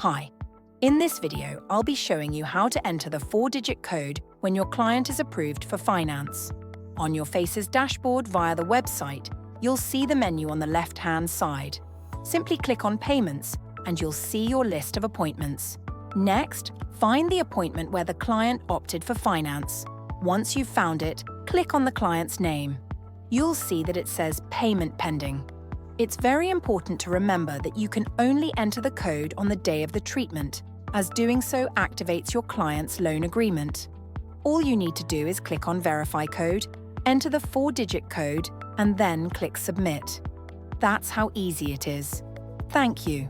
Hi. In this video, I'll be showing you how to enter the 4-digit code when your client is approved for finance. On your FACES dashboard via the website, you'll see the menu on the left-hand side. Simply click on Payments and you'll see your list of appointments. Next, find the appointment where the client opted for finance. Once you've found it, click on the client's name. You'll see that it says Payment Pending. It's very important to remember that you can only enter the code on the day of the treatment, as doing so activates your client's loan agreement. All you need to do is click on Verify Code, enter the 4-digit code, and then click Submit. That's how easy it is. Thank you.